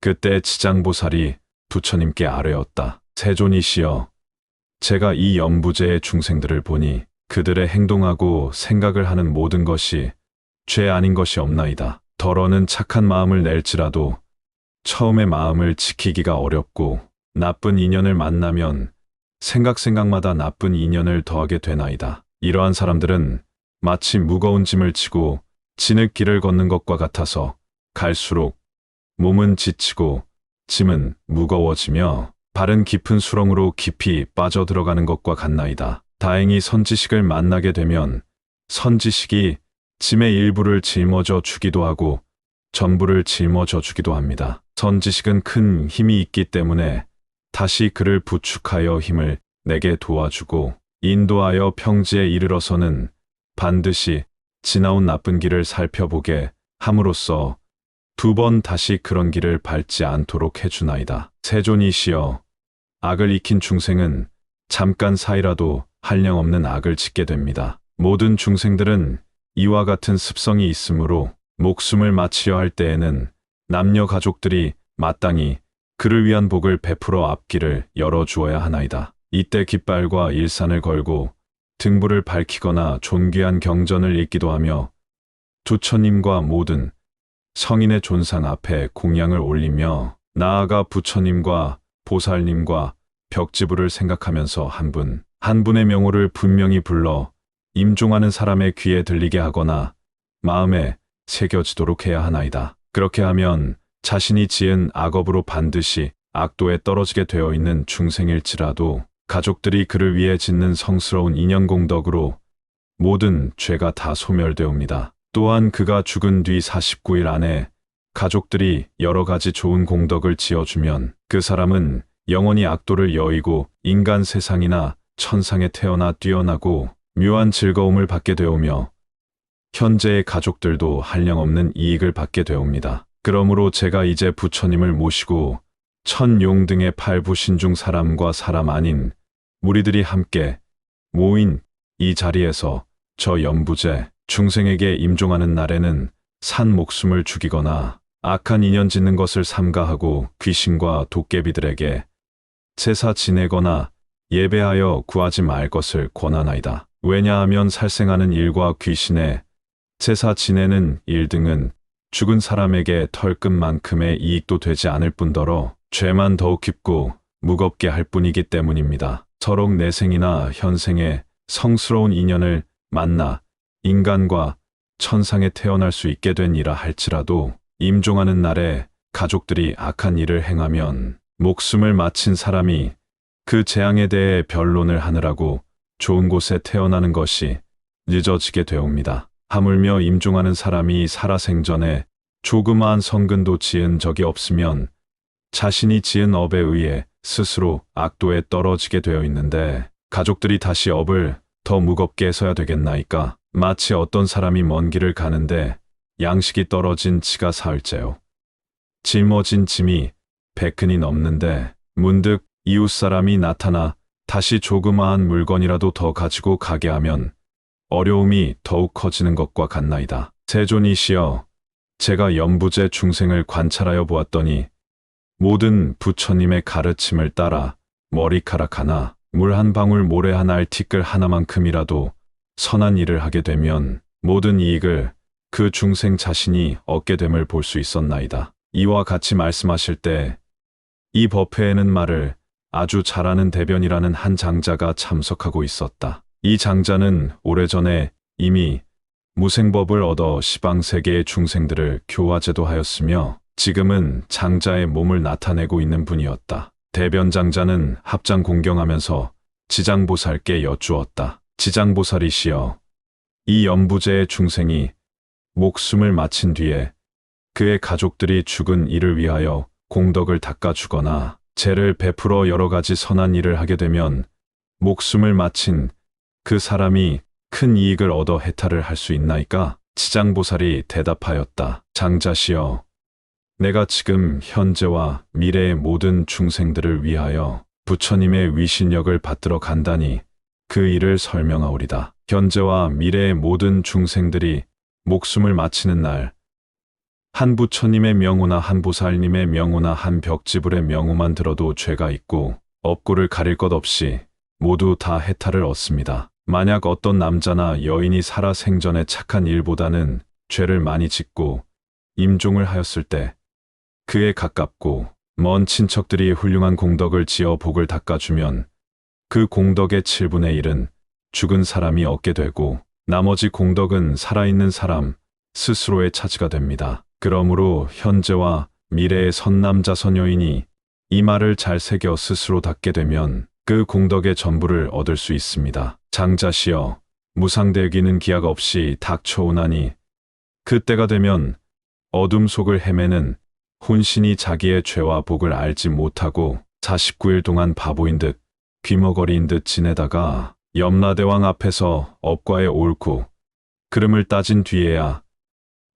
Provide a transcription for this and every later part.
그때 지장보살이 부처님께 아뢰었다. 세존이시여, 제가 이 연부제의 중생들을 보니 그들의 행동하고 생각을 하는 모든 것이 죄 아닌 것이 없나이다. 더러는 착한 마음을 낼지라도 처음의 마음을 지키기가 어렵고 나쁜 인연을 만나면 생각마다 나쁜 인연을 더하게 되나이다. 이러한 사람들은 마치 무거운 짐을 지고 진흙길을 걷는 것과 같아서 갈수록 몸은 지치고 짐은 무거워지며 발은 깊은 수렁으로 깊이 빠져들어가는 것과 같나이다. 다행히 선지식을 만나게 되면 선지식이 짐의 일부를 짊어져 주기도 하고 전부를 짊어져 주기도 합니다. 선지식은 큰 힘이 있기 때문에 다시 그를 부축하여 힘을 내게 도와주고 인도하여 평지에 이르러서는 반드시 지나온 나쁜 길을 살펴보게 함으로써 2번 다시 그런 길을 밟지 않도록 해주나이다. 세존이시여, 악을 익힌 중생은 잠깐 사이라도 한량없는 악을 짓게 됩니다. 모든 중생들은 이와 같은 습성이 있으므로 목숨을 마치려 할 때에는 남녀 가족들이 마땅히 그를 위한 복을 베풀어 앞길을 열어주어야 하나이다. 이때 깃발과 일산을 걸고 등불을 밝히거나 존귀한 경전을 읽기도 하며 부처님과 모든 성인의 존상 앞에 공양을 올리며 나아가 부처님과 보살님과 벽지부를 생각하면서 한 분 한 분의 명호를 분명히 불러 임종하는 사람의 귀에 들리게 하거나 마음에 새겨지도록 해야 하나이다. 그렇게 하면 자신이 지은 악업으로 반드시 악도에 떨어지게 되어 있는 중생일지라도 가족들이 그를 위해 짓는 성스러운 인연공덕으로 모든 죄가 다 소멸되옵니다. 또한 그가 죽은 뒤 49일 안에 가족들이 여러 가지 좋은 공덕을 지어주면 그 사람은 영원히 악도를 여의고 인간 세상이나 천상에 태어나 뛰어나고 묘한 즐거움을 받게 되오며 현재의 가족들도 한량없는 이익을 받게 되옵니다. 그러므로 제가 이제 부처님을 모시고 천용 등의 팔부신중 사람과 사람 아닌 무리들이 함께 모인 이 자리에서 저 연부제 중생에게 임종하는 날에는 산 목숨을 죽이거나 악한 인연 짓는 것을 삼가하고 귀신과 도깨비들에게 제사 지내거나 예배하여 구하지 말 것을 권하나이다. 왜냐하면 살생하는 일과 귀신의 제사 지내는 일 등은 죽은 사람에게 털끝만큼의 이익도 되지 않을 뿐더러 죄만 더욱 깊고 무겁게 할 뿐이기 때문입니다. 서록 내생이나 현생에 성스러운 인연을 만나 인간과 천상에 태어날 수 있게 된 이라 할지라도 임종하는 날에 가족들이 악한 일을 행하면 목숨을 마친 사람이 그 재앙에 대해 변론을 하느라고 좋은 곳에 태어나는 것이 늦어지게 되옵니다. 하물며 임종하는 사람이 살아생전에 조그마한 성근도 지은 적이 없으면 자신이 지은 업에 의해 스스로 악도에 떨어지게 되어 있는데 가족들이 다시 업을 더 무겁게 해서야 되겠나이까? 마치 어떤 사람이 먼 길을 가는데 양식이 떨어진 치가 사흘째요. 짊어진 짐이 100근이 넘는데 문득 이웃 사람이 나타나 다시 조그마한 물건이라도 더 가지고 가게 하면 어려움이 더욱 커지는 것과 같나이다. 세존이시여, 제가 연부제 중생을 관찰하여 보았더니 모든 부처님의 가르침을 따라 머리카락 하나, 물 한 방울, 모래 한 알, 티끌 하나만큼이라도 선한 일을 하게 되면 모든 이익을 그 중생 자신이 얻게 됨을 볼 수 있었나이다. 이와 같이 말씀하실 때 이 법회에는 말을 아주 잘하는 대변이라는 한 장자가 참석하고 있었다. 이 장자는 오래전에 이미 무생법을 얻어 시방세계의 중생들을 교화제도 하였으며 지금은 장자의 몸을 나타내고 있는 분이었다. 대변 장자는 합장 공경하면서 지장보살께 여쭈었다. 지장보살이시여, 이 연부제의 중생이 목숨을 마친 뒤에 그의 가족들이 죽은 이를 위하여 공덕을 닦아주거나 죄를 베풀어 여러 가지 선한 일을 하게 되면 목숨을 마친 그 사람이 큰 이익을 얻어 해탈을 할 수 있나이까? 지장보살이 대답하였다. 장자시여, 내가 지금 현재와 미래의 모든 중생들을 위하여 부처님의 위신력을 받들어 간다니 그 일을 설명하오리다. 현재와 미래의 모든 중생들이 목숨을 마치는 날 한 부처님의 명호나 한 보살님의 명호나 한 벽지불의 명호만 들어도 죄가 있고 없고를 가릴 것 없이 모두 다 해탈을 얻습니다. 만약 어떤 남자나 여인이 살아 생전에 착한 일보다는 죄를 많이 짓고 임종을 하였을 때 그에 가깝고 먼 친척들이 훌륭한 공덕을 지어 복을 닦아주면 그 공덕의 7분의 1은 죽은 사람이 얻게 되고 나머지 공덕은 살아있는 사람 스스로의 차지가 됩니다. 그러므로 현재와 미래의 선남자 선여인이 이 말을 잘 새겨 스스로 닦게 되면 그 공덕의 전부를 얻을 수 있습니다. 장자시여, 무상대기는 기약 없이 닥쳐오나니 그때가 되면 어둠 속을 헤매는 혼신이 자기의 죄와 복을 알지 못하고 49일 동안 바보인 듯 귀머거리인 듯 지내다가 염라대왕 앞에서 업과의 옳고 그름을 따진 뒤에야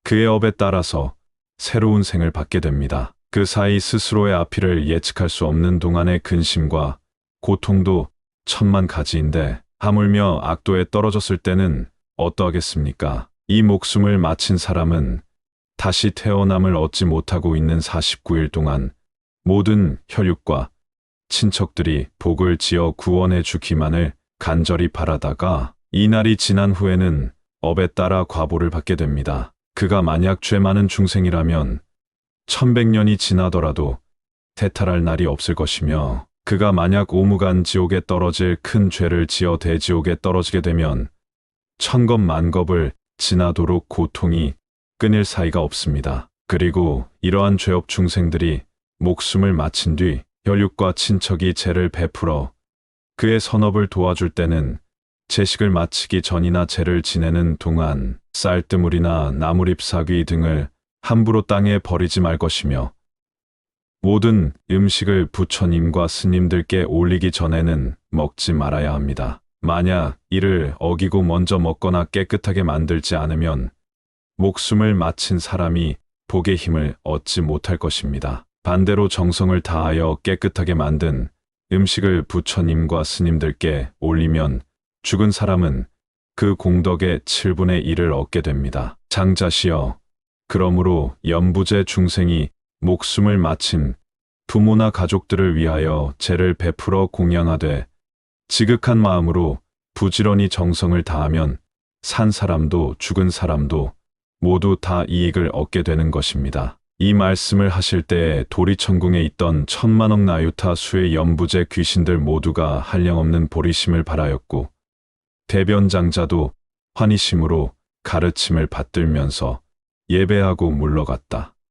그의 업에 따라서 새로운 생을 받게 됩니다. 그 사이 스스로의 앞일을 예측할 수 없는 동안의 근심과 고통도 천만 가지인데 하물며 악도에 떨어졌을 때는 어떠하겠습니까? 이 목숨을 마친 사람은 다시 태어남을 얻지 못하고 있는 49일 동안 모든 혈육과 친척들이 복을 지어 구원해 주기만을 간절히 바라다가 이 날이 지난 후에는 업에 따라 과보를 받게 됩니다. 그가 만약 죄 많은 중생이라면 1100년이 지나더라도 태탈할 날이 없을 것이며 그가 만약 오무간 지옥에 떨어질 큰 죄를 지어 대지옥에 떨어지게 되면 천겁 만겁을 지나도록 고통이 끊일 사이가 없습니다. 그리고 이러한 죄업 중생들이 목숨을 마친 뒤 혈육과 친척이 죄를 베풀어 그의 선업을 도와줄 때는 제식을 마치기 전이나 죄를 지내는 동안 쌀뜨물이나 나무잎사귀 등을 함부로 땅에 버리지 말 것이며 모든 음식을 부처님과 스님들께 올리기 전에는 먹지 말아야 합니다. 만약 이를 어기고 먼저 먹거나 깨끗하게 만들지 않으면 목숨을 마친 사람이 복의 힘을 얻지 못할 것입니다. 반대로 정성을 다하여 깨끗하게 만든 음식을 부처님과 스님들께 올리면 죽은 사람은 그 공덕의 7분의 1을 얻게 됩니다. 장자시여, 그러므로 연부제 중생이 목숨을 마친 부모나 가족들을 위하여 제를 베풀어 공양하되 지극한 마음으로 부지런히 정성을 다하면 산 사람도 죽은 사람도 모두 다 이익을 얻게 되는 것입니다. 이 말씀을 하실 때에 도리천궁에 있던 천만억 나유타 수의 연부제 귀신들 모두가 한량없는 보리심을 발하였고 대변장자도 환희심으로 가르침을 받들면서 예배하고 물러갔다.